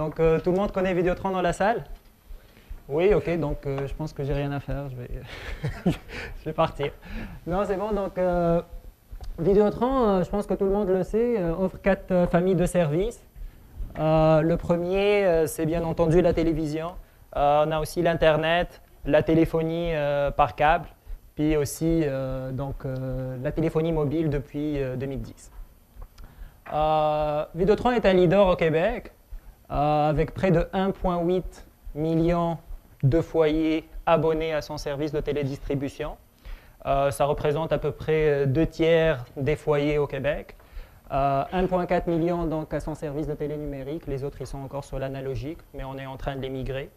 Donc, tout le monde connaît Vidéotron dans la salle? Oui, ok, donc je pense que j'ai rien à faire, je vais, je vais partir. Non, c'est bon, donc Vidéotron, je pense que tout le monde le sait, offre 4 familles de services. Le premier, c'est bien entendu la télévision. On a aussi l'Internet, la téléphonie par câble, puis aussi la téléphonie mobile depuis 2010. Vidéotron est un leader au Québec, avec près de 1,8 million de foyers abonnés à son service de télédistribution. Ça représente à peu près 2/3 des foyers au Québec. 1,4 million donc à son service de télé numérique. Les autres, ils sont encore sur l'analogique, mais on est en train de les migrer.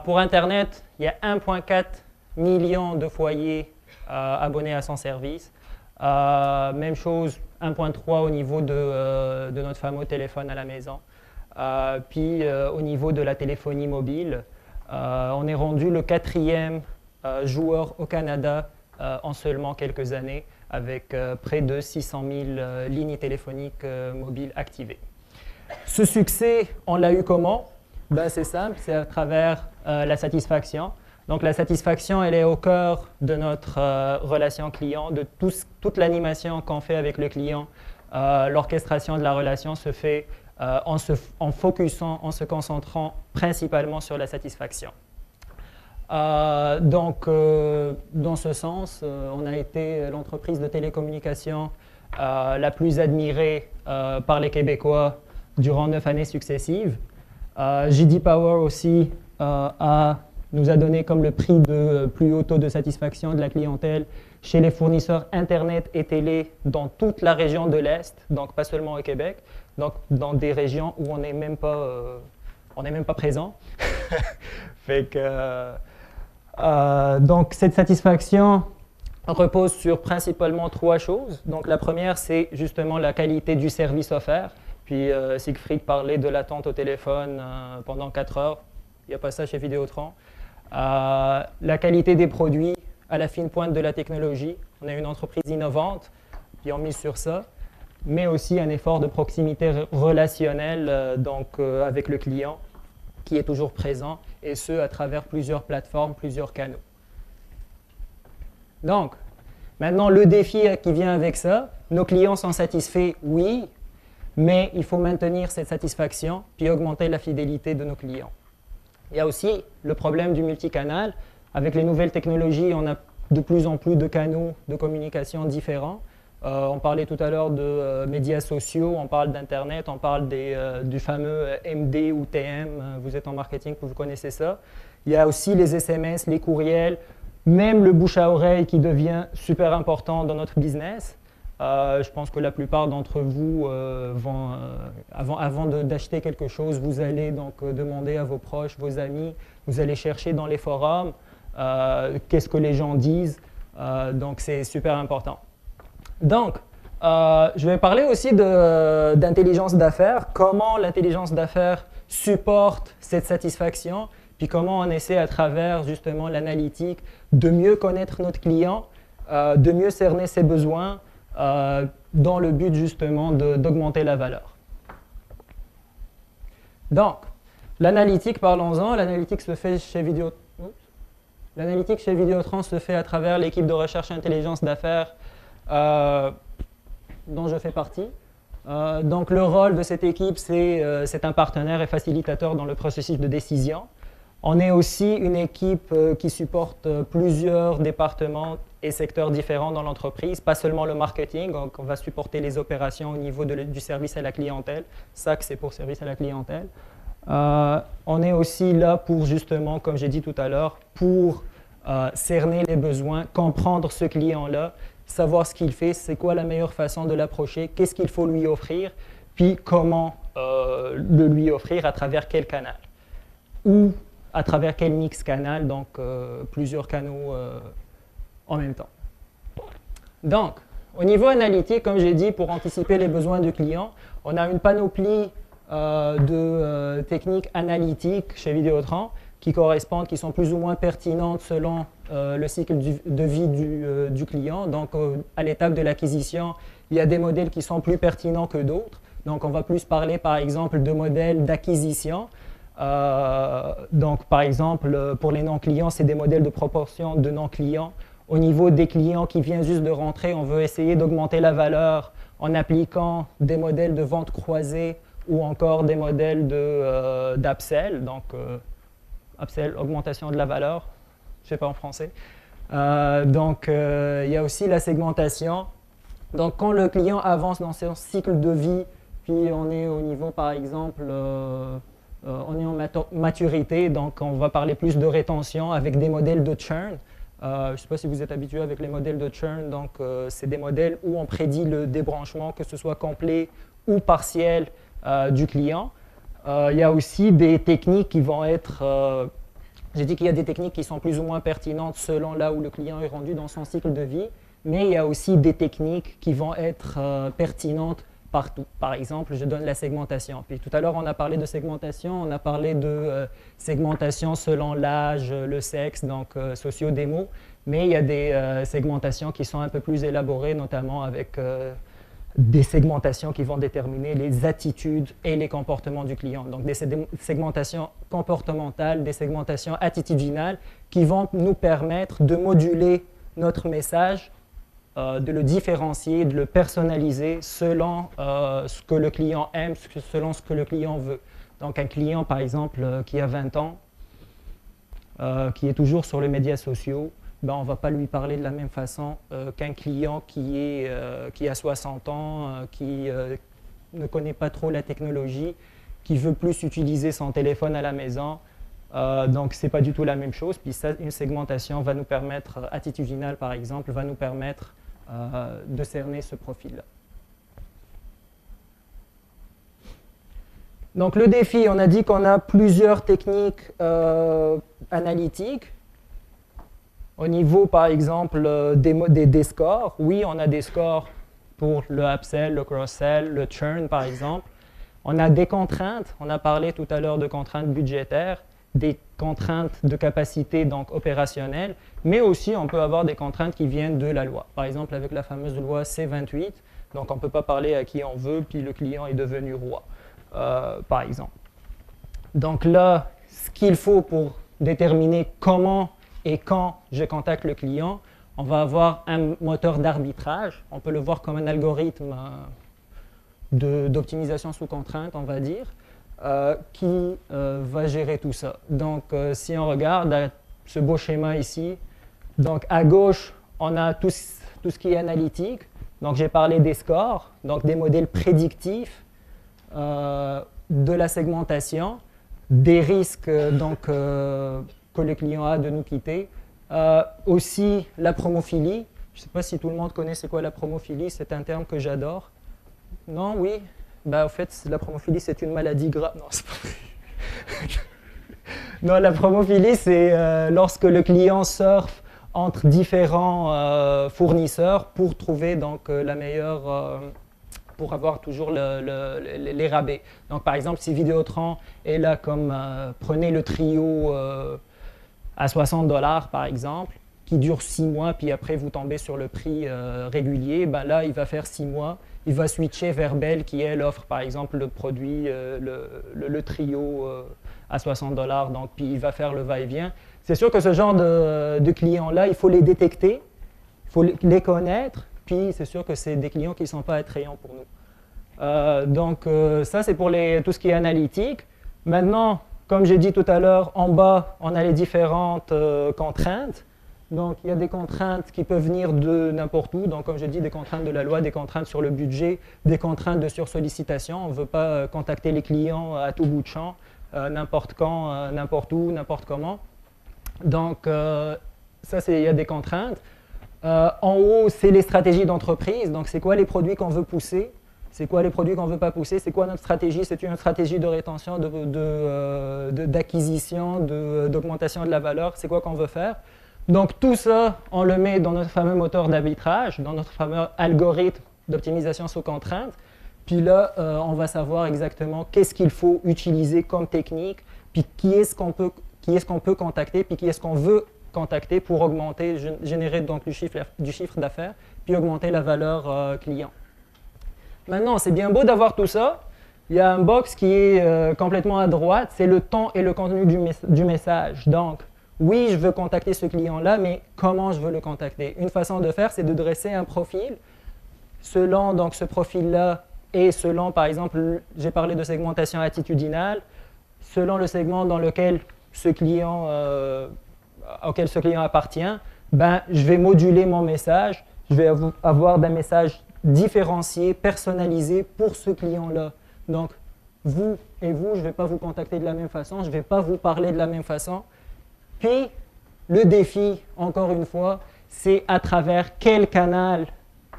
Pour Internet, il y a 1,4 million de foyers abonnés à son service. Même chose, 1,3 au niveau de notre fameux téléphone à la maison. Puis au niveau de la téléphonie mobile, on est rendu le 4e joueur au Canada en seulement quelques années, avec près de 600 000 lignes téléphoniques mobiles activées. Ce succès, on l'a eu comment? Ben, c'est simple, c'est à travers la satisfaction. Donc la satisfaction, elle est au cœur de notre relation client, de toute l'animation qu'on fait avec le client. L'orchestration de la relation se fait en focusant, en se concentrant principalement sur la satisfaction. Dans ce sens, on a été l'entreprise de télécommunications la plus admirée par les Québécois durant 9 années successives. J.D. Power aussi nous a donné comme le prix de plus haut taux de satisfaction de la clientèle chez les fournisseurs Internet et télé dans toute la région de l'Est, donc pas seulement au Québec, donc dans des régions où on n'est même pas présent. Fait que, donc cette satisfaction repose sur principalement 3 choses. Donc la première, c'est justement la qualité du service offert. Puis Siegfried parlait de l'attente au téléphone pendant 4 heures. Il n'y a pas ça chez Vidéotron. La qualité des produits à la fine pointe de la technologie. On est une entreprise innovante, puis on mise sur ça. Mais aussi un effort de proximité relationnelle avec le client qui est toujours présent, et ce, à travers plusieurs plateformes, plusieurs canaux. Donc, maintenant, le défi qui vient avec ça, nos clients sont satisfaits, oui, mais il faut maintenir cette satisfaction, puis augmenter la fidélité de nos clients. Il y a aussi le problème du multicanal. Avec les nouvelles technologies, on a de plus en plus de canaux de communication différents. On parlait tout à l'heure de médias sociaux, on parle d'Internet, on parle du fameux MD ou TM. Vous êtes en marketing, vous connaissez ça. Il y a aussi les SMS, les courriels, même le bouche à oreille qui devient super important dans notre business. Je pense que la plupart d'entre vous avant d'acheter quelque chose, vous allez donc demander à vos proches, vos amis, vous allez chercher dans les forums qu'est-ce que les gens disent. Donc c'est super important. Donc, je vais parler aussi d'intelligence d'affaires, comment l'intelligence d'affaires supporte cette satisfaction, puis comment on essaie à travers justement l'analytique de mieux connaître notre client, de mieux cerner ses besoins, dans le but justement d'augmenter la valeur. Donc, l'analytique, parlons-en, l'analytique se fait chez Vidéotron se fait à travers l'équipe de recherche intelligence d'affaires dont je fais partie. Donc le rôle de cette équipe, c'est un partenaire et facilitateur dans le processus de décision. On est aussi une équipe qui supporte plusieurs départements et secteurs différents dans l'entreprise, pas seulement le marketing, donc on va supporter les opérations au niveau du service à la clientèle. SAC, c'est pour service à la clientèle. On est aussi là pour justement, comme j'ai dit tout à l'heure, pour cerner les besoins, comprendre ce client-là, savoir ce qu'il fait, c'est quoi la meilleure façon de l'approcher, qu'est-ce qu'il faut lui offrir, puis comment le lui offrir, à travers quel canal. Ou à travers quel mix canal, donc plusieurs canaux en même temps. Donc, au niveau analytique, comme j'ai dit, pour anticiper les besoins du client, on a une panoplie de techniques analytiques chez Vidéotron qui correspondent, qui sont plus ou moins pertinentes selon le cycle de vie du client. Donc, à l'étape de l'acquisition, il y a des modèles qui sont plus pertinents que d'autres. Donc, on va plus parler, par exemple, de modèles d'acquisition. Donc, par exemple, pour les non-clients, c'est des modèles de proportion de non-clients. Au niveau des clients qui viennent juste de rentrer, on veut essayer d'augmenter la valeur en appliquant des modèles de vente croisée ou encore des modèles d'upsell. Donc, upsell, augmentation de la valeur, je ne sais pas en français. Il y a aussi la segmentation. Donc, quand le client avance dans son cycle de vie, puis on est au niveau, par exemple, on est en maturité, donc on va parler plus de rétention avec des modèles de churn. Je ne sais pas si vous êtes habitué avec les modèles de churn, donc c'est des modèles où on prédit le débranchement, que ce soit complet ou partiel du client. Il y a aussi des techniques qui vont être... j'ai dit qu'il y a des techniques qui sont plus ou moins pertinentes selon là où le client est rendu dans son cycle de vie, mais il y a aussi des techniques qui vont être pertinentes partout. Par exemple, je donne la segmentation. Puis tout à l'heure, on a parlé de segmentation, on a parlé de segmentation selon l'âge, le sexe, donc socio-démo, mais il y a des segmentations qui sont un peu plus élaborées, notamment avec des segmentations qui vont déterminer les attitudes et les comportements du client. Donc des segmentations comportementales, des segmentations attitudinales qui vont nous permettre de moduler notre message, de le différencier, de le personnaliser selon ce que le client aime, selon ce que le client veut. Donc un client, par exemple, qui a 20 ans, qui est toujours sur les médias sociaux, ben, on ne va pas lui parler de la même façon qu'un client qui a 60 ans, qui ne connaît pas trop la technologie, qui veut plus utiliser son téléphone à la maison. Donc, ce n'est pas du tout la même chose. Puis ça, une segmentation va nous permettre, attitudinale par exemple, va nous permettre de cerner ce profil-là. Donc, le défi, on a dit qu'on a plusieurs techniques analytiques. Au niveau, par exemple, des scores, oui, on a des scores pour le upsell, le cross-sell, le churn, par exemple. On a des contraintes. On a parlé tout à l'heure de contraintes budgétaires, des contraintes de capacité, donc opérationnelles, mais aussi on peut avoir des contraintes qui viennent de la loi. Par exemple, avec la fameuse loi C28, donc on ne peut pas parler à qui on veut, puis le client est devenu roi, par exemple. Donc là, ce qu'il faut pour déterminer comment et quand je contacte le client, on va avoir un moteur d'arbitrage. On peut le voir comme un algorithme d'optimisation sous contrainte, on va dire, qui va gérer tout ça. Donc, si on regarde ce beau schéma ici, donc à gauche, on a tout ce qui est analytique. Donc, j'ai parlé des scores, donc des modèles prédictifs, de la segmentation, des risques que le client a de nous quitter. Aussi la promophilie. Je ne sais pas si tout le monde connaît c'est quoi la promophilie, c'est un terme que j'adore. Non, oui. Ben, en fait, la promophilie, c'est une maladie grave. Non, c'est pas vrai. Non, la promophilie, c'est lorsque le client surfe entre différents fournisseurs pour trouver donc, la meilleure, pour avoir toujours les rabais. Donc, par exemple, si Vidéotron est là comme prenez le trio à 60 $, par exemple, qui dure 6 mois, puis après vous tombez sur le prix régulier, ben là, il va faire 6 mois. Il va switcher vers Bell qui, elle, offre par exemple le produit, le trio à 60 $, donc puis il va faire le va-et-vient. C'est sûr que ce genre de clients-là, il faut les détecter, il faut les connaître, puis c'est sûr que c'est des clients qui ne sont pas attrayants pour nous. Ça, c'est pour tout ce qui est analytique. Maintenant, comme j'ai dit tout à l'heure, en bas, on a les différentes contraintes. Donc, il y a des contraintes qui peuvent venir de n'importe où. Donc, comme je dis, des contraintes de la loi, des contraintes sur le budget, des contraintes de sursollicitation. On ne veut pas contacter les clients à tout bout de champ, n'importe quand, n'importe où, n'importe comment. Donc, ça, il y a des contraintes. En haut, c'est les stratégies d'entreprise. Donc, c'est quoi les produits qu'on veut pousser? C'est quoi les produits qu'on ne veut pas pousser? C'est quoi notre stratégie? C'est une stratégie de rétention, d'acquisition, d'augmentation de la valeur? C'est quoi qu'on veut faire? Donc tout ça, on le met dans notre fameux moteur d'arbitrage, dans notre fameux algorithme d'optimisation sous contrainte. Puis là, on va savoir exactement qu'est-ce qu'il faut utiliser comme technique, puis qui est-ce qu'on peut contacter, puis qui est-ce qu'on veut contacter pour augmenter, générer donc du chiffre d'affaires, puis augmenter la valeur client. Maintenant, c'est bien beau d'avoir tout ça. Il y a un box qui est complètement à droite, c'est le ton et le contenu du message. Donc, oui, je veux contacter ce client-là, mais comment je veux le contacter? Une façon de faire, c'est de dresser un profil. Selon donc, ce profil-là et selon, par exemple, j'ai parlé de segmentation attitudinale, selon le segment dans lequel ce client, auquel ce client appartient, ben, je vais moduler mon message, je vais avoir des messages différenciés, personnalisés pour ce client-là. Donc, vous et vous, je ne vais pas vous contacter de la même façon, je ne vais pas vous parler de la même façon. Puis, le défi, encore une fois, c'est à travers quel canal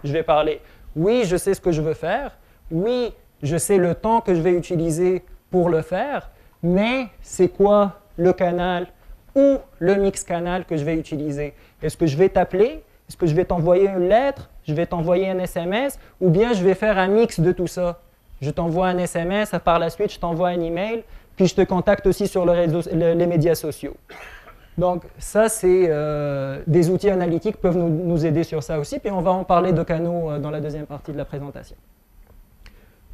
je vais parler. Oui, je sais ce que je veux faire. Oui, je sais le temps que je vais utiliser pour le faire. Mais c'est quoi le canal ou le mix canal que je vais utiliser? Est-ce que je vais t'appeler? Est-ce que je vais t'envoyer une lettre? Je vais t'envoyer un SMS? Ou bien je vais faire un mix de tout ça? Je t'envoie un SMS, par la suite je t'envoie un email, puis je te contacte aussi sur les médias sociaux. Donc ça, c'est des outils analytiques peuvent nous aider sur ça aussi, puis on va en parler de canaux dans la deuxième partie de la présentation.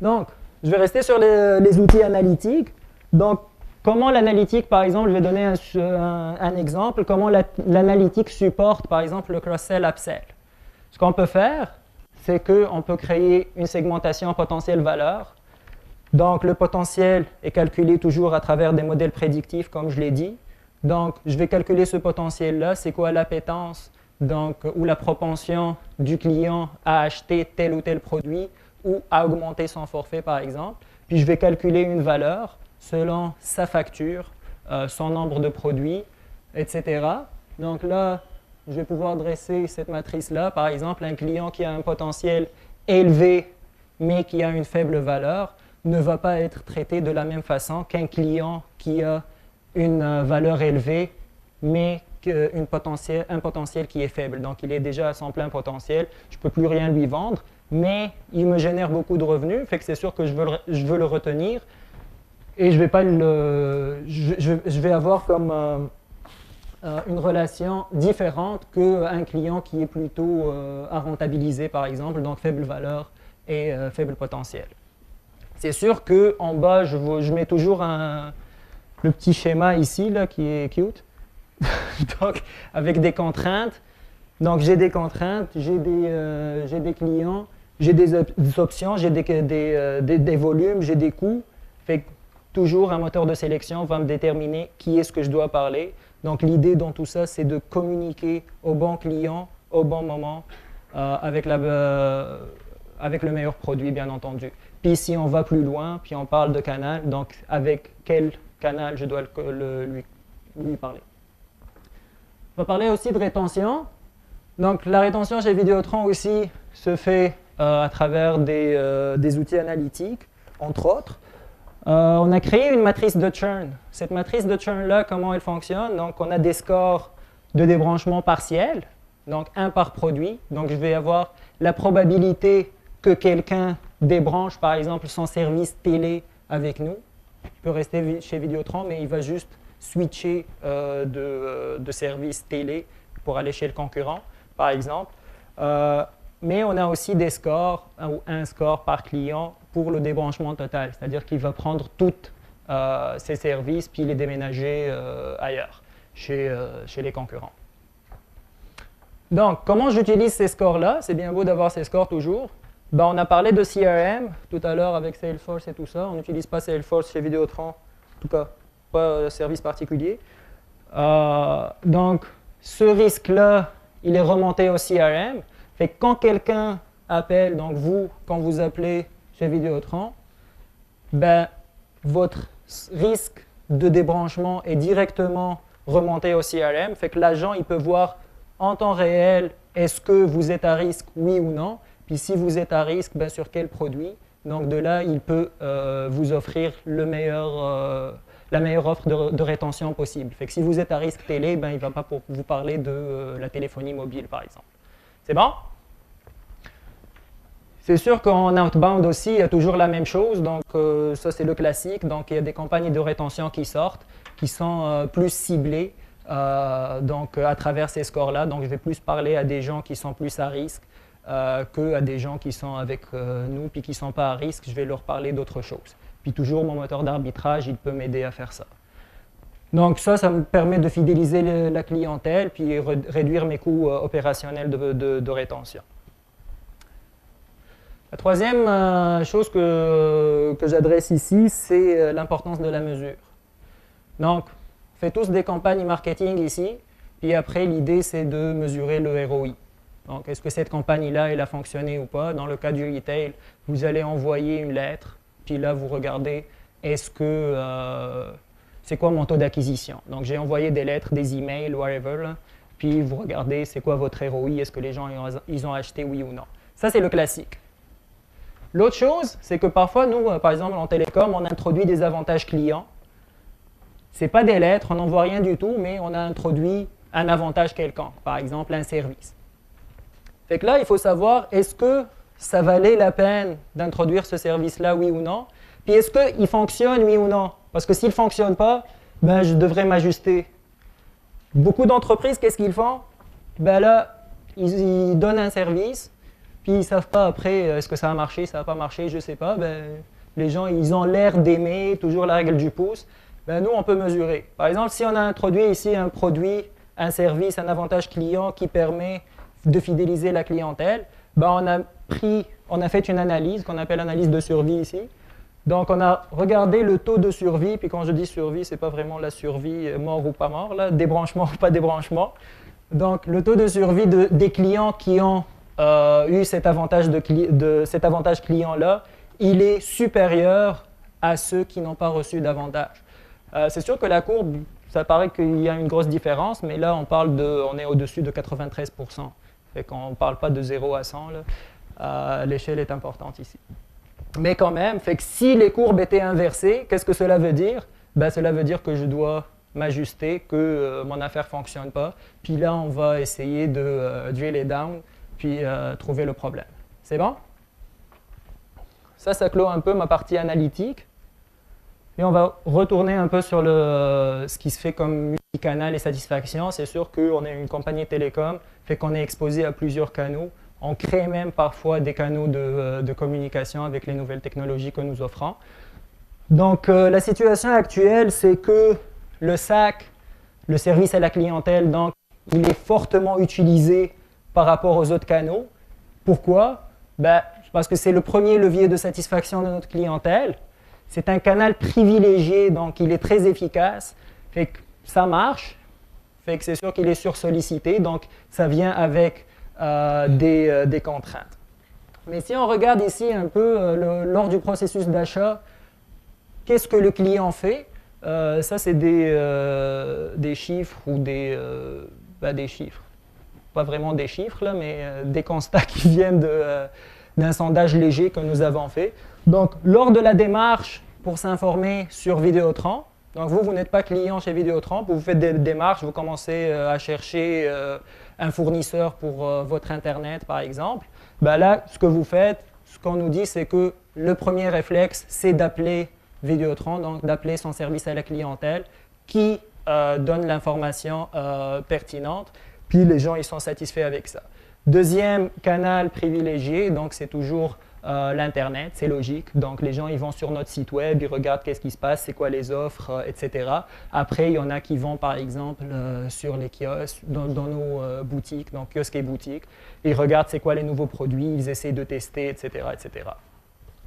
Donc, je vais rester sur les outils analytiques. Donc, comment l'analytique, par exemple, je vais donner un exemple, comment l'analytique supporte, par exemple, le cross-sell, upsell. Ce qu'on peut faire, c'est qu'on peut créer une segmentation potentiel-valeur. Donc, le potentiel est calculé toujours à travers des modèles prédictifs, comme je l'ai dit. Donc, je vais calculer ce potentiel-là, c'est quoi l'appétence ou la propension du client à acheter tel ou tel produit ou à augmenter son forfait, par exemple. Puis, je vais calculer une valeur selon sa facture, son nombre de produits, etc. Donc là, je vais pouvoir dresser cette matrice-là. Par exemple, un client qui a un potentiel élevé, mais qui a une faible valeur, ne va pas être traité de la même façon qu'un client qui a une valeur élevée, mais un potentiel qui est faible. Donc, il est déjà à son plein potentiel, je ne peux plus rien lui vendre, mais il me génère beaucoup de revenus, fait que c'est sûr que je veux le retenir, et je vais avoir comme une relation différente qu'un client qui est plutôt à rentabiliser, par exemple, donc faible valeur et faible potentiel. C'est sûr qu'en bas, je mets toujours le petit schéma ici, là, qui est cute. Donc, avec des contraintes. Donc, j'ai des contraintes, j'ai des clients, j'ai des options, j'ai des volumes, j'ai des coûts. Fait que toujours, un moteur de sélection va me déterminer qui est-ce que je dois parler. Donc, l'idée dans tout ça, c'est de communiquer au bon client, au bon moment, avec le meilleur produit, bien entendu. Puis, si on va plus loin, puis on parle de canal, donc avec quel canal je dois lui parler. On va parler aussi de rétention. Donc, la rétention chez Vidéotron aussi se fait à travers des outils analytiques, entre autres. On a créé une matrice de churn. Cette matrice de churn-là, comment elle fonctionne? Donc, on a des scores de débranchement partiel, donc un par produit. Donc, je vais avoir la probabilité que quelqu'un débranche, par exemple, son service télé avec nous. Il peut rester chez Vidéotron, mais il va juste switcher de service télé pour aller chez le concurrent, par exemple. Mais on a aussi des scores, ou un score par client pour le débranchement total, c'est-à-dire qu'il va prendre tous ses services puis les déménager ailleurs, chez les concurrents. Donc, comment j'utilise ces scores-là? C'est bien beau d'avoir ces scores toujours. Ben, on a parlé de CRM tout à l'heure avec Salesforce et tout ça. On n'utilise pas Salesforce chez Vidéotron, en tout cas, pas de service particulier. Donc, ce risque-là, il est remonté au CRM. Fait que quand quelqu'un appelle, donc vous, quand vous appelez chez Vidéotron, ben, votre risque de débranchement est directement remonté au CRM. Fait que l'agent, il peut voir en temps réel, est-ce que vous êtes à risque, oui ou non. Puis si vous êtes à risque, ben, sur quel produit. Donc de là, il peut vous offrir la meilleure offre de rétention possible. Fait que si vous êtes à risque télé, ben, il ne va pas vous parler de la téléphonie mobile, par exemple. C'est bon? C'est sûr qu'en outbound aussi, il y a toujours la même chose. Donc ça, c'est le classique. Donc il y a des campagnes de rétention qui sortent, qui sont plus ciblées donc, à travers ces scores-là. Donc je vais plus parler à des gens qui sont plus à risque. qu'à des gens qui sont avec nous puis qui ne sont pas à risque, je vais leur parler d'autre chose. Puis toujours, mon moteur d'arbitrage, il peut m'aider à faire ça. Donc ça me permet de fidéliser la clientèle puis réduire mes coûts opérationnels de rétention. La troisième chose que j'adresse ici, c'est l'importance de la mesure. Donc, on fait tous des campagnes marketing ici, puis après, l'idée, c'est de mesurer le ROI. Donc, est-ce que cette campagne-là, elle a fonctionné ou pas? Dans le cas du retail, vous allez envoyer une lettre, puis là, vous regardez, est-ce que c'est quoi mon taux d'acquisition? Donc, j'ai envoyé des lettres, des emails, whatever, là, puis vous regardez, c'est quoi votre ROI? Est-ce que les gens, ils ont acheté, oui ou non? Ça, c'est le classique. L'autre chose, c'est que parfois, nous, par exemple, en télécom, on introduit des avantages clients. Ce n'est pas des lettres, on n'envoie rien du tout, mais on a introduit un avantage quelconque, par exemple un service. Fait que là, il faut savoir, est-ce que ça valait la peine d'introduire ce service-là, oui ou non? Puis est-ce qu'il fonctionne, oui ou non? Parce que s'il ne fonctionne pas, ben, je devrais m'ajuster. Beaucoup d'entreprises, qu'est-ce qu'ils font? Ben là, ils donnent un service, puis ils ne savent pas après, est-ce que ça a marché, ça n'a pas marché, je ne sais pas. Ben, les gens, ils ont l'air d'aimer, toujours la règle du pouce. Ben, nous, on peut mesurer. Par exemple, si on a introduit ici un produit, un service, un avantage client qui permet de fidéliser la clientèle, ben, on a fait une analyse qu'on appelle analyse de survie ici. Donc, on a regardé le taux de survie, puis quand je dis survie, ce n'est pas vraiment la survie mort ou pas mort, là, débranchement ou pas débranchement. Donc, le taux de survie des clients qui ont eu cet avantage client-là, il est supérieur à ceux qui n'ont pas reçu d'avantage. C'est sûr que la courbe, ça paraît qu'il y a une grosse différence, mais là, on est au-dessus de 93%. Fait qu'on ne parle pas de 0 à 100. L'échelle est importante ici. Mais quand même, fait que si les courbes étaient inversées, qu'est-ce que cela veut dire? Ben, cela veut dire que je dois m'ajuster, que mon affaire ne fonctionne pas. Puis là, on va essayer de drill it down, puis trouver le problème. C'est bon? Ça clôt un peu ma partie analytique. Et on va retourner un peu sur ce qui se fait comme multicanal et satisfaction. C'est sûr qu'on est une compagnie télécom, fait qu'on est exposé à plusieurs canaux. On crée même parfois des canaux de communication avec les nouvelles technologies que nous offrons. Donc, la situation actuelle, c'est que le SAC, le service à la clientèle, donc, il est fortement utilisé par rapport aux autres canaux. Pourquoi? Ben, parce que c'est le premier levier de satisfaction de notre clientèle. C'est un canal privilégié, donc il est très efficace. Fait que ça marche. Fait que c'est sûr qu'il est sursollicité, donc ça vient avec des contraintes. Mais si on regarde ici un peu lors du processus d'achat, qu'est-ce que le client fait? Ça, c'est des chiffres ou des chiffres. Pas vraiment des chiffres, là, mais des constats qui viennent d'un sondage léger que nous avons fait. Donc, lors de la démarche pour s'informer sur Vidéotron, donc vous n'êtes pas client chez Vidéotron, vous faites des démarches, vous commencez à chercher un fournisseur pour votre Internet, par exemple. Ben là, ce que vous faites, ce qu'on nous dit, c'est que le premier réflexe, c'est d'appeler Vidéotron, donc d'appeler son service à la clientèle qui donne l'information pertinente, puis les gens ils sont satisfaits avec ça. Deuxième canal privilégié, donc c'est toujours l'Internet, c'est logique. Donc les gens ils vont sur notre site web, ils regardent qu'est-ce qui se passe, c'est quoi les offres, etc. Après, il y en a qui vont par exemple sur les kiosques, dans nos boutiques, donc kiosques et boutiques. Ils regardent c'est quoi les nouveaux produits, ils essaient de tester, etc. etc.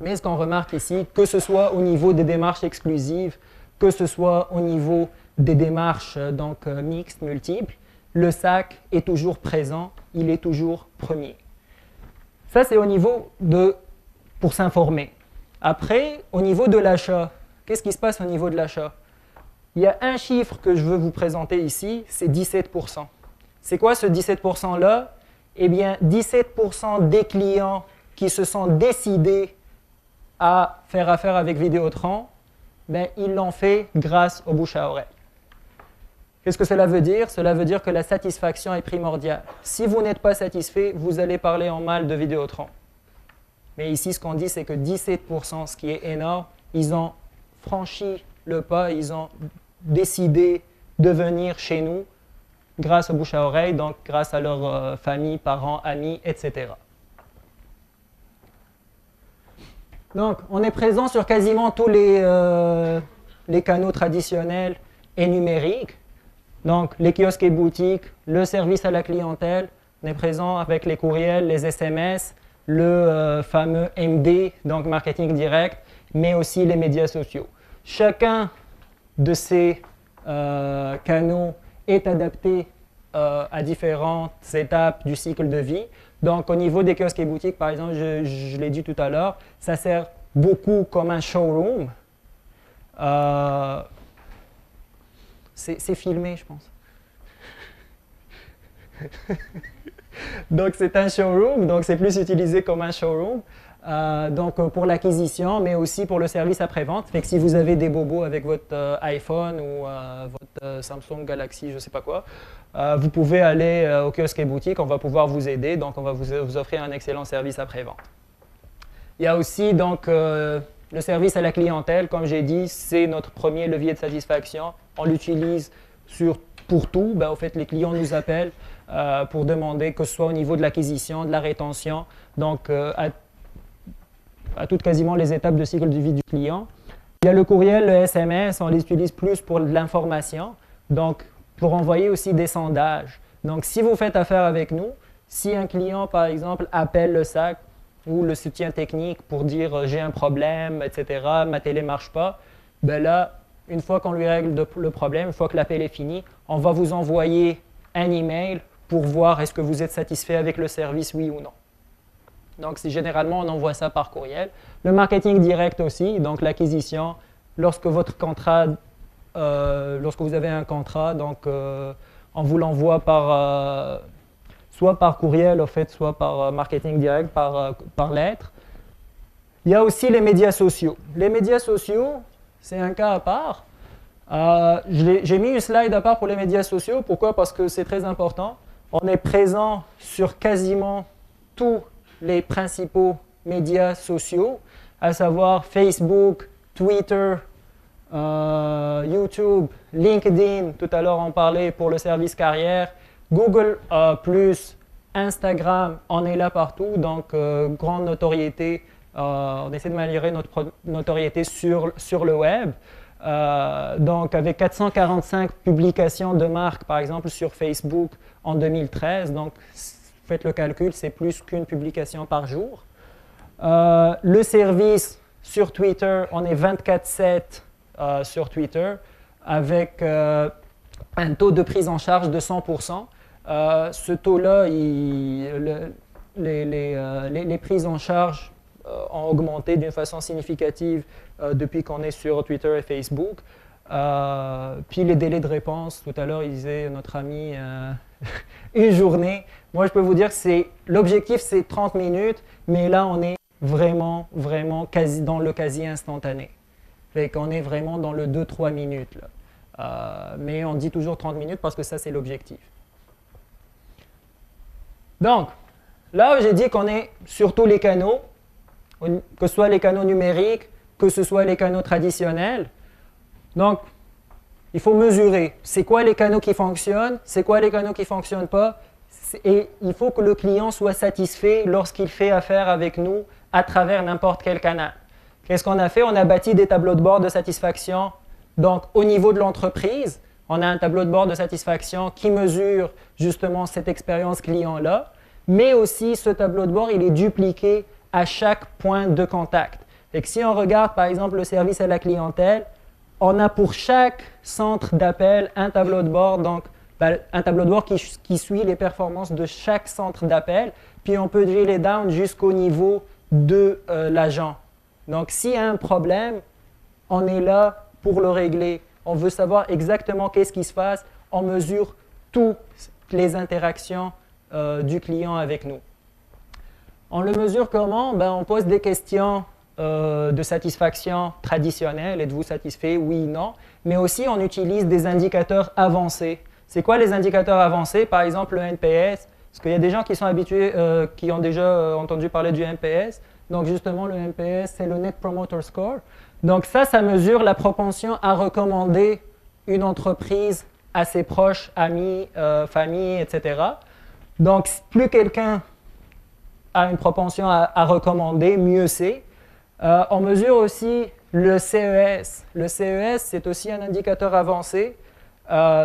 Mais ce qu'on remarque ici, que ce soit au niveau des démarches exclusives, que ce soit au niveau des démarches donc, mixtes, multiples, le SAC est toujours présent, il est toujours premier. Ça, c'est au niveau pour s'informer. Après, au niveau de l'achat, qu'est-ce qui se passe au niveau de l'achat? Il y a un chiffre que je veux vous présenter ici, c'est 17%. C'est quoi ce 17%-là? Eh bien, 17% des clients qui se sont décidés à faire affaire avec Vidéotron, ben, ils l'ont fait grâce au bouche à oreille. Qu'est-ce que cela veut dire? Cela veut dire que la satisfaction est primordiale. Si vous n'êtes pas satisfait, vous allez parler en mal de Vidéotron. Mais ici, ce qu'on dit, c'est que 17%, ce qui est énorme, ils ont franchi le pas, ils ont décidé de venir chez nous grâce au bouche à oreille, donc grâce à leur famille, parents, amis, etc. Donc, on est présent sur quasiment tous les canaux traditionnels et numériques. Donc, les kiosques et boutiques, le service à la clientèle, on est présent avec les courriels, les SMS, le fameux MD, donc marketing direct, mais aussi les médias sociaux. Chacun de ces canaux est adapté à différentes étapes du cycle de vie. Donc, au niveau des kiosques et boutiques, par exemple, je l'ai dit tout à l'heure, ça sert beaucoup comme un showroom. C'est filmé, je pense. Donc, c'est un showroom, donc c'est plus utilisé comme un showroom. Donc, pour l'acquisition, mais aussi pour le service après-vente. Fait que si vous avez des bobos avec votre iPhone ou votre Samsung Galaxy, je ne sais pas quoi, vous pouvez aller au kiosque et boutique, on va pouvoir vous aider, donc on va vous offrir un excellent service après-vente. Il y a aussi donc le service à la clientèle, comme j'ai dit, c'est notre premier levier de satisfaction. On l'utilise pour tout. Ben, au fait, les clients nous appellent pour demander que ce soit au niveau de l'acquisition, de la rétention, donc à toutes quasiment les étapes de cycle de vie du client. Il y a le courriel, le SMS, on les utilise plus pour de l'information, donc pour envoyer aussi des sondages. Donc, si vous faites affaire avec nous, si un client, par exemple, appelle le SAC ou le soutien technique pour dire « j'ai un problème, etc., ma télé ne marche pas », ben là, une fois qu'on lui règle le problème, une fois que l'appel est fini, on va vous envoyer un email pour voir est-ce que vous êtes satisfait avec le service, oui ou non. Donc, généralement, on envoie ça par courriel. Le marketing direct aussi, donc l'acquisition, lorsque vous avez un contrat, donc on vous l'envoie soit par courriel, au fait, soit par marketing direct, par lettre. Il y a aussi les médias sociaux. Les médias sociaux, c'est un cas à part. J'ai mis une slide à part pour les médias sociaux. Pourquoi? Parce que c'est très important. On est présent sur quasiment tous les principaux médias sociaux, à savoir Facebook, Twitter, YouTube, LinkedIn, tout à l'heure on parlait pour le service carrière, Google+, Instagram, on est là partout, donc grande notoriété, on essaie de améliorer notre notoriété sur le web. Donc avec 445 publications de marques, par exemple, sur Facebook en 2013, donc faites le calcul, c'est plus qu'une publication par jour. Le service sur Twitter, on est 24/7 sur Twitter, avec un taux de prise en charge de 100%. Ce taux-là, les prises en charge ont augmenté d'une façon significative depuis qu'on est sur Twitter et Facebook. Puis les délais de réponse, tout à l'heure, il disait notre ami une journée. Moi, je peux vous dire que l'objectif, c'est 30 minutes, mais là, on est vraiment quasi dans le quasi instantané. Fait qu'on est vraiment dans le 2-3 minutes. Là. Mais on dit toujours 30 minutes parce que ça, c'est l'objectif. Donc, là, j'ai dit qu'on est sur tous les canaux, que ce soit les canaux numériques, que ce soit les canaux traditionnels. Donc, il faut mesurer. C'est quoi les canaux qui fonctionnent? C'est quoi les canaux qui ne fonctionnent pas? Et il faut que le client soit satisfait lorsqu'il fait affaire avec nous à travers n'importe quel canal. Qu'est-ce qu'on a fait? On a bâti des tableaux de bord de satisfaction. Donc, au niveau de l'entreprise, on a un tableau de bord de satisfaction qui mesure justement cette expérience client-là. Mais aussi, ce tableau de bord, il est dupliqué à chaque point de contact. Et que si on regarde, par exemple, le service à la clientèle, on a pour chaque centre d'appel un tableau de bord, donc un tableau de bord qui suit les performances de chaque centre d'appel, puis on peut drill down jusqu'au niveau de l'agent. Donc, s'il y a un problème, on est là pour le régler. On veut savoir exactement qu'est-ce qui se passe. On mesure toutes les interactions du client avec nous. On le mesure comment? On pose des questions de satisfaction traditionnelle, êtes-vous satisfait, oui, non, mais aussi on utilise des indicateurs avancés. C'est quoi les indicateurs avancés? Par exemple le NPS, parce qu'il y a des gens qui sont habitués, qui ont déjà entendu parler du NPS. Donc justement le NPS, c'est le Net Promoter Score. Donc ça mesure la propension à recommander une entreprise à ses proches, amis, famille, etc. Donc plus quelqu'un a une propension à recommander, mieux c'est. On mesure aussi le CES. Le CES, c'est aussi un indicateur avancé.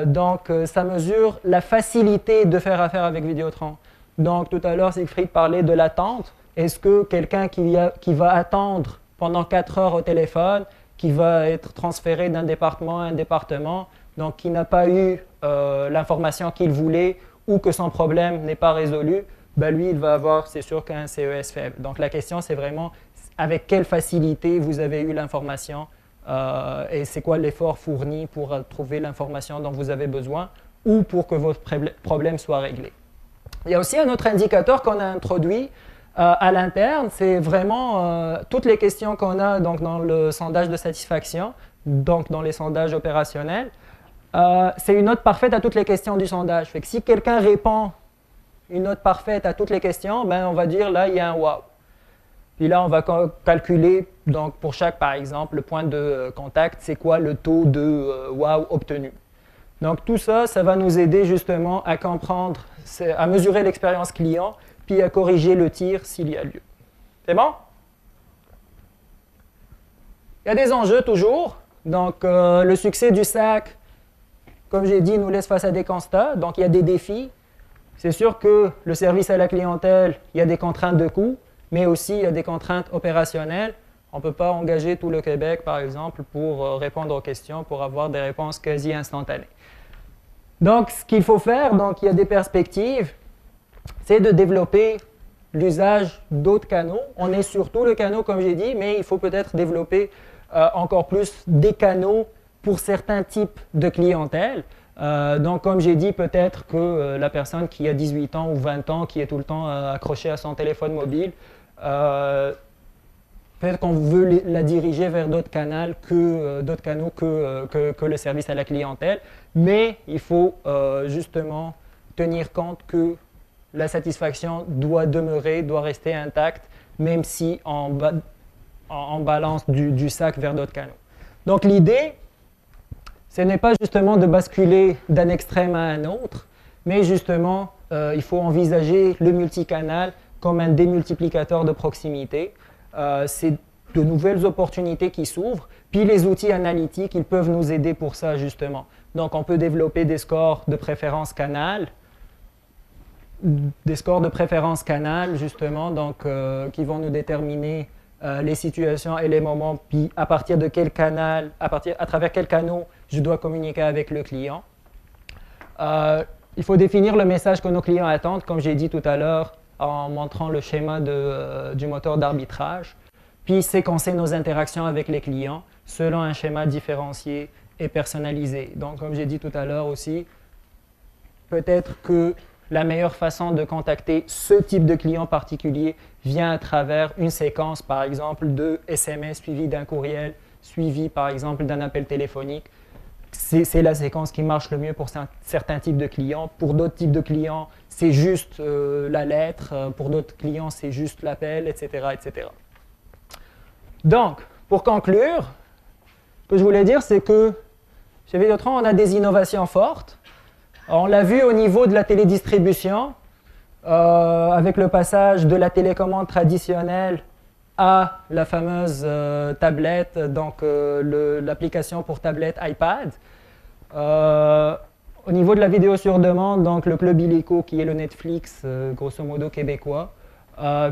Donc, ça mesure la facilité de faire affaire avec Vidéotron. Donc, tout à l'heure, Siegfried parlait de l'attente. Est-ce que quelqu'un qui va attendre pendant 4 heures au téléphone, qui va être transféré d'un département à un département, donc qui n'a pas eu l'information qu'il voulait ou que son problème n'est pas résolu, ben lui, il va avoir, c'est sûr, qu'un CES faible. Donc, la question, c'est vraiment avec quelle facilité vous avez eu l'information et c'est quoi l'effort fourni pour trouver l'information dont vous avez besoin ou pour que votre problème soit réglé. Il y a aussi un autre indicateur qu'on a introduit à l'interne, c'est vraiment toutes les questions qu'on a donc, dans le sondage de satisfaction, donc dans les sondages opérationnels. C'est une note parfaite à toutes les questions du sondage. Fait que si quelqu'un répond une note parfaite à toutes les questions, ben on va dire là, il y a un wow. Puis là, on va calculer, donc pour chaque, par exemple, le point de contact, c'est quoi le taux de wow obtenu. Donc tout ça, ça va nous aider justement à comprendre, à mesurer l'expérience client, puis à corriger le tir s'il y a lieu. C'est bon? Il y a des enjeux toujours. Donc le succès du SAC, comme j'ai dit, nous laisse face à des constats. Donc il y a des défis. C'est sûr que le service à la clientèle, il y a des contraintes de coût, mais aussi il y a des contraintes opérationnelles. On ne peut pas engager tout le Québec, par exemple, pour répondre aux questions, pour avoir des réponses quasi instantanées. Donc, ce qu'il faut faire, donc il y a des perspectives, c'est de développer l'usage d'autres canaux. On est sur tout le canal, comme j'ai dit, mais il faut peut-être développer encore plus des canaux pour certains types de clientèle. Donc, comme j'ai dit, peut-être que la personne qui a 18 ans ou 20 ans, qui est tout le temps accrochée à son téléphone mobile, peut-être qu'on veut la diriger vers d'autres canaux que le service à la clientèle, mais il faut justement tenir compte que la satisfaction doit demeurer, doit rester intacte, même si on balance du SAC vers d'autres canaux. Donc l'idée, ce n'est pas justement de basculer d'un extrême à un autre, mais justement, il faut envisager le multicanal comme un démultiplicateur de proximité. C'est de nouvelles opportunités qui s'ouvrent, puis les outils analytiques, ils peuvent nous aider pour ça justement. Donc on peut développer des scores de préférence canal, justement, donc, qui vont nous déterminer les situations et les moments, puis à partir de quel canal, à travers quel canal je dois communiquer avec le client. Il faut définir le message que nos clients attendent, comme j'ai dit tout à l'heure, en montrant le schéma du moteur d'arbitrage, puis séquencer nos interactions avec les clients selon un schéma différencié et personnalisé. Donc, comme j'ai dit tout à l'heure aussi, peut-être que la meilleure façon de contacter ce type de client particulier vient à travers une séquence, par exemple, de SMS suivi d'un courriel, suivi, par exemple, d'un appel téléphonique. C'est la séquence qui marche le mieux pour certains types de clients. Pour d'autres types de clients, c'est juste la lettre. Pour d'autres clients, c'est juste l'appel, etc., etc. Donc, pour conclure, ce que je voulais dire, c'est que chez Vidéotron, on a des innovations fortes. On l'a vu au niveau de la télédistribution, avec le passage de la télécommande traditionnelle à la fameuse tablette, donc l'application pour tablette iPad. Au niveau de la vidéo sur demande, donc le Club Illico qui est le Netflix, grosso modo québécois,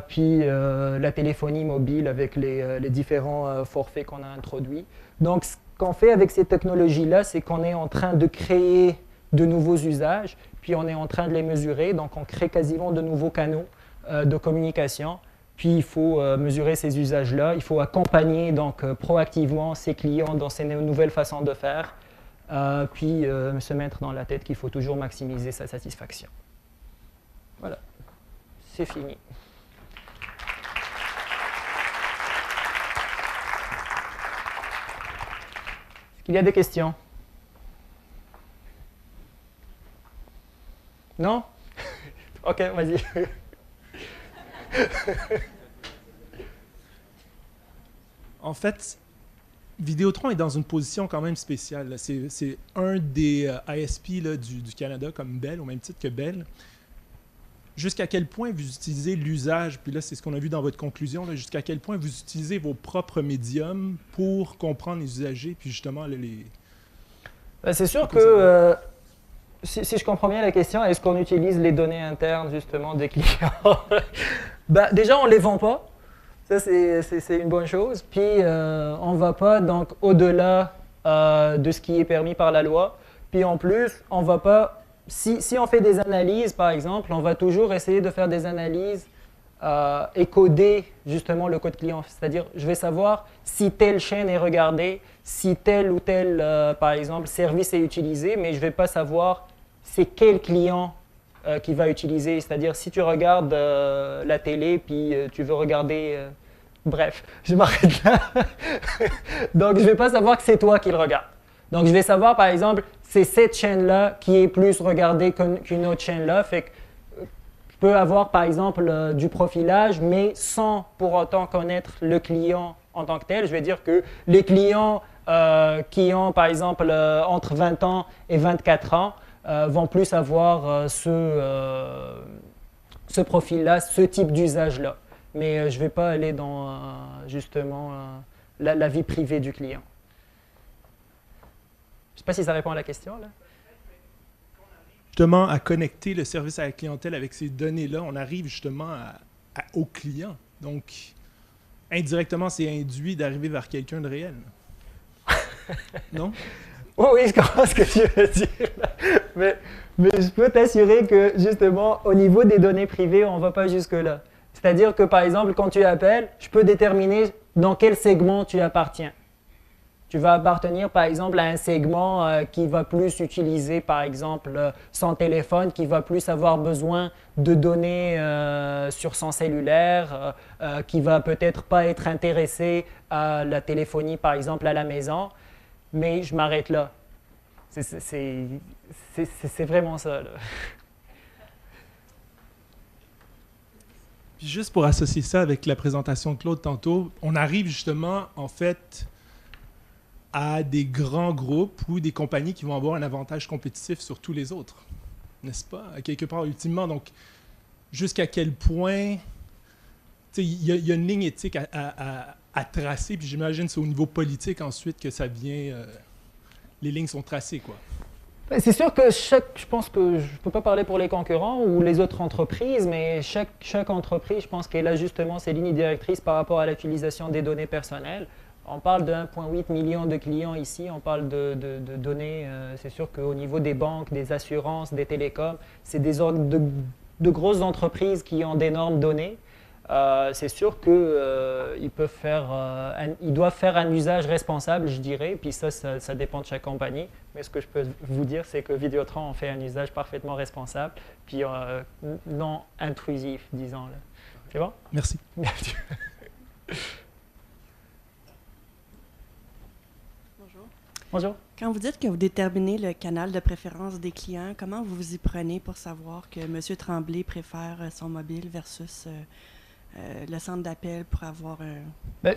puis la téléphonie mobile avec les différents forfaits qu'on a introduits. Donc ce qu'on fait avec ces technologies-là, c'est qu'on est en train de créer de nouveaux usages, puis on est en train de les mesurer, donc on crée quasiment de nouveaux canaux de communication. Puis il faut mesurer ces usages-là, il faut accompagner donc proactivement ses clients dans ces nouvelles façons de faire, puis se mettre dans la tête qu'il faut toujours maximiser sa satisfaction. Voilà, c'est fini. Est-ce qu'il y a des questions? Non? Ok, vas-y. En fait, Vidéotron est dans une position quand même spéciale. C'est un des ISP là, du Canada, comme Bell, au même titre que Bell. jusqu'à quel point vous utilisez l'usage, puis là, c'est ce qu'on a vu dans votre conclusion, là, jusqu'à quel point vous utilisez vos propres médiums pour comprendre les usagers, puis justement les... Ben, c'est sûr que, si je comprends bien la question, est-ce qu'on utilise les données internes justement des clients? Ben, déjà, on ne les vend pas. Ça, c'est une bonne chose. Puis, on ne va pas donc au-delà de ce qui est permis par la loi. Puis, en plus, on ne va pas... Si on fait des analyses, par exemple, on va toujours essayer de faire des analyses et coder justement le code client. C'est-à-dire, je vais savoir si telle chaîne est regardée, si tel ou tel, par exemple, service est utilisé, mais je ne vais pas savoir c'est quel client qui va utiliser. C'est-à-dire, si tu regardes la télé, puis tu veux regarder... bref, je m'arrête là. Donc, je ne vais pas savoir que c'est toi qui le regarde. Donc, je vais savoir, par exemple, c'est cette chaîne-là qui est plus regardée qu'une autre chaîne-là. Fait que je peux avoir, par exemple, du profilage, mais sans pour autant connaître le client en tant que tel. Je vais dire que les clients qui ont, par exemple, entre 20 ans et 24 ans vont plus avoir ce profil-là, ce type d'usage-là. Mais je ne vais pas aller dans, justement, la vie privée du client. Je ne sais pas si ça répond à la question, là. Justement, à connecter le service à la clientèle avec ces données-là, on arrive justement au client. Donc, indirectement, c'est induit d'arriver vers quelqu'un de réel. Non? Oui, oui, je comprends ce que tu veux dire. Mais je peux t'assurer que, justement, au niveau des données privées, on ne va pas jusque-là. C'est-à-dire que, par exemple, quand tu appelles, je peux déterminer dans quel segment tu appartiens. Tu vas appartenir, par exemple, à un segment qui va plus utiliser, par exemple, son téléphone, qui va plus avoir besoin de données sur son cellulaire, qui va peut-être pas être intéressé à la téléphonie, par exemple, à la maison. Mais je m'arrête là. C'est vraiment ça, là. Puis juste pour associer ça avec la présentation de Claude tantôt, on arrive justement, en fait, à des grands groupes ou des compagnies qui vont avoir un avantage compétitif sur tous les autres, n'est-ce pas? À quelque part, ultimement. Donc, jusqu'à quel point... Il y a une ligne éthique à tracer, puis j'imagine que c'est au niveau politique ensuite que ça vient... les lignes sont tracées, quoi. C'est sûr que je pense que je ne peux pas parler pour les concurrents ou les autres entreprises, mais chaque entreprise, je pense qu'elle a justement ses lignes directrices par rapport à l'utilisation des données personnelles. On parle de 1,8 million de clients ici, on parle de données, c'est sûr qu'au niveau des banques, des assurances, des télécoms, c'est de grosses entreprises qui ont d'énormes données. C'est sûr qu'ils doivent faire un usage responsable, je dirais, puis ça dépend de chaque compagnie. Mais ce que je peux vous dire, c'est que Vidéotron en fait un usage parfaitement responsable, puis non intrusif, disons-le. C'est bon? Merci. Merci. Bonjour. Bonjour. Quand vous dites que vous déterminez le canal de préférence des clients, comment vous vous y prenez pour savoir que M. Tremblay préfère son mobile versus le centre d'appel pour avoir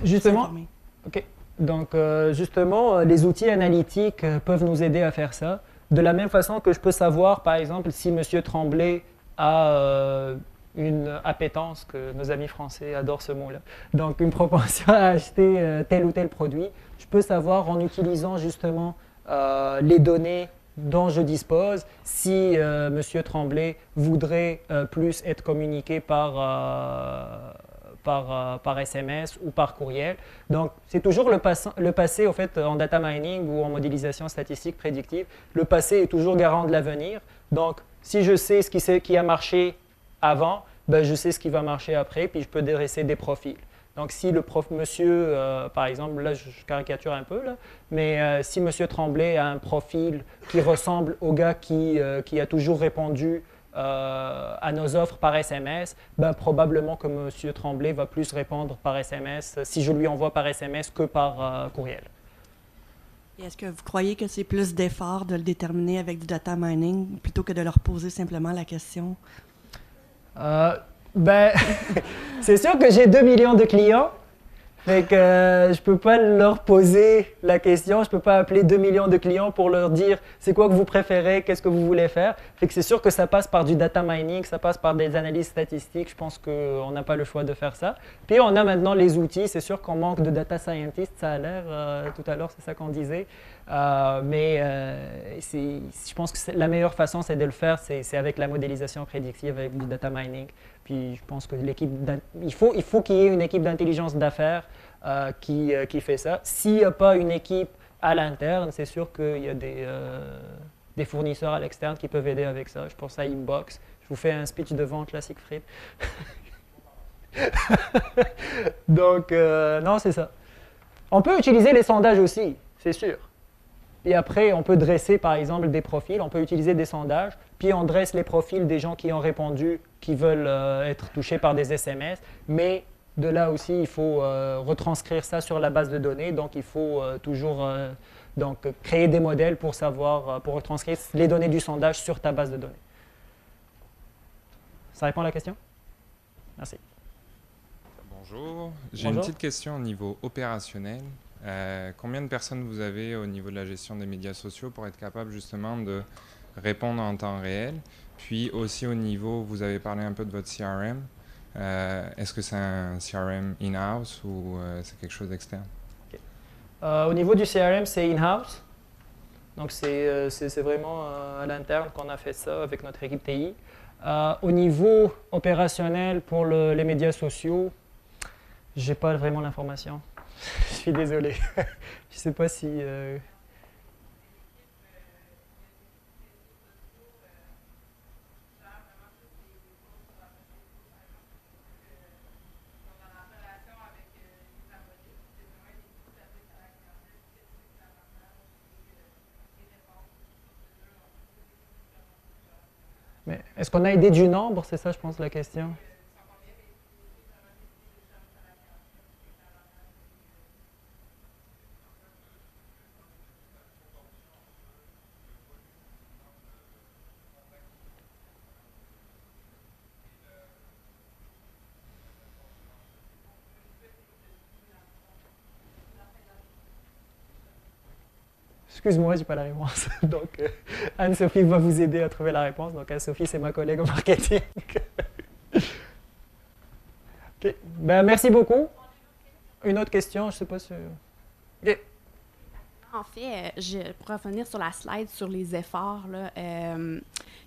justement, s'informer? OK. Donc, justement, les outils analytiques peuvent nous aider à faire ça. De la même façon que je peux savoir, par exemple, si M. Tremblay a une appétence, que nos amis français adorent ce mot-là, donc une propension à acheter tel ou tel produit, je peux savoir en utilisant justement les données dont je dispose, si M. Tremblay voudrait plus être communiqué par SMS ou par courriel. Donc, c'est toujours le passé, au fait, en data mining ou en modélisation statistique prédictive, le passé est toujours garant de l'avenir. Donc, si je sais ce qui a marché avant, ben, je sais ce qui va marcher après, puis je peux dresser des profils. Donc, si le monsieur, par exemple, là je caricature un peu, là, mais si M. Tremblay a un profil qui ressemble au gars qui a toujours répondu à nos offres par SMS, ben, probablement que M. Tremblay va plus répondre par SMS si je lui envoie par SMS que par courriel. Et est-ce que vous croyez que c'est plus d'effort de le déterminer avec du data mining plutôt que de leur poser simplement la question? Ben, c'est sûr que j'ai 2 millions de clients. Fait que je peux pas leur poser la question, je peux pas appeler 2 millions de clients pour leur dire c'est quoi que vous préférez, qu'est-ce que vous voulez faire. Fait que c'est sûr que ça passe par du data mining, ça passe par des analyses statistiques, je pense qu'on n'a pas le choix de faire ça. Puis on a maintenant les outils, c'est sûr qu'on manque de data scientists, ça a l'air, tout à l'heure c'est ça qu'on disait. Je pense que la meilleure façon c'est de le faire, c'est avec la modélisation prédictive, avec du data mining. Puis je pense que il faut qu'il y ait une équipe d'intelligence d'affaires qui fait ça. S'il n'y a pas une équipe à l'interne, c'est sûr qu'il y a des fournisseurs à l'externe qui peuvent aider avec ça. Je pense à Inbox. Je vous fais un speech de vente classique, Fred. Donc, non, c'est ça. On peut utiliser les sondages aussi, c'est sûr. Et après, on peut dresser, par exemple, des profils. On peut utiliser des sondages. Puis, on dresse les profils des gens qui ont répondu, qui veulent être touchés par des SMS. Mais de là aussi, il faut retranscrire ça sur la base de données. Donc, il faut toujours créer des modèles pour savoir, pour retranscrire les données du sondage sur ta base de données. Ça répond à la question? Merci. Bonjour. J'ai Bonjour. une petite question au niveau opérationnel. Combien de personnes vous avez au niveau de la gestion des médias sociaux pour être capable justement de répondre en temps réel? Puis aussi au niveau, vous avez parlé un peu de votre CRM. Est-ce que c'est un CRM in-house ou c'est quelque chose d'externe? Au niveau du CRM, c'est in-house. Donc, c'est vraiment à l'interne qu'on a fait ça avec notre équipe TI. Au niveau opérationnel pour les médias sociaux, je n'ai pas vraiment l'information. Je suis désolé. Je ne sais pas si... Mais est-ce qu'on a idée du nombre? C'est ça, je pense, la question. Excuse-moi, je n'ai pas la réponse. Donc, Anne-Sophie va vous aider à trouver la réponse. Donc, Anne-Sophie, c'est ma collègue au marketing. Okay. Ben, merci beaucoup. Une autre question, je ne sais pas si... Okay. En fait, pour revenir sur la slide sur les efforts là,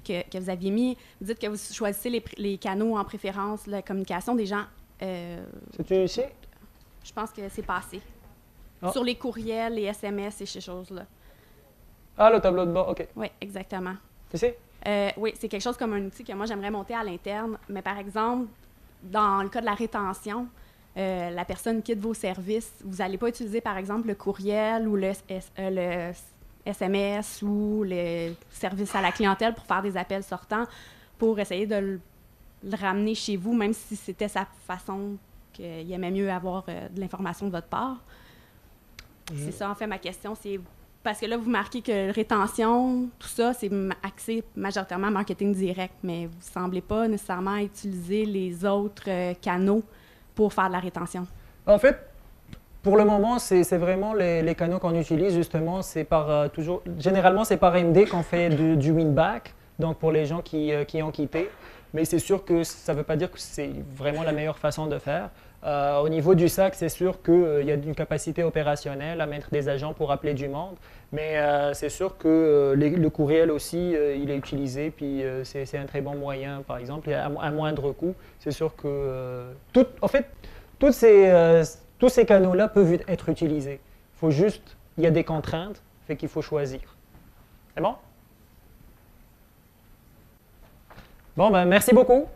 que vous aviez mis, vous dites que vous choisissez les canaux en préférence, la communication des gens. C'est-tu ici? Je pense que c'est passé. Ah. Sur les courriels, les SMS et ces choses-là. Ah, le tableau de bord, OK. Oui, exactement. Ici? Oui, c'est quelque chose comme un outil que moi, j'aimerais monter à l'interne. Mais par exemple, dans le cas de la rétention, la personne quitte vos services, vous n'allez pas utiliser, par exemple, le courriel ou le SMS ou le service à la clientèle pour faire des appels sortants pour essayer de le ramener chez vous, même si c'était sa façon qu'il aimait mieux avoir de l'information de votre part. C'est ça, en fait, ma question. C'est parce que là, vous marquez que rétention, tout ça, c'est axé majoritairement marketing direct, mais vous ne semblez pas nécessairement utiliser les autres canaux pour faire de la rétention. En fait, pour le moment, c'est vraiment les canaux qu'on utilise, justement. C'est généralement, c'est par MD qu'on fait du win-back, donc pour les gens qui ont quitté. Mais c'est sûr que ça ne veut pas dire que c'est vraiment la meilleure façon de faire. Au niveau du SAC, c'est sûr qu'il y a une capacité opérationnelle à mettre des agents pour appeler du monde, mais c'est sûr que le courriel aussi, il est utilisé, puis c'est un très bon moyen, par exemple, à moindre coût. C'est sûr que, en fait, tous ces canaux-là peuvent être utilisés. Il y a des contraintes, fait qu'il faut choisir. C'est bon? Bon, ben merci beaucoup.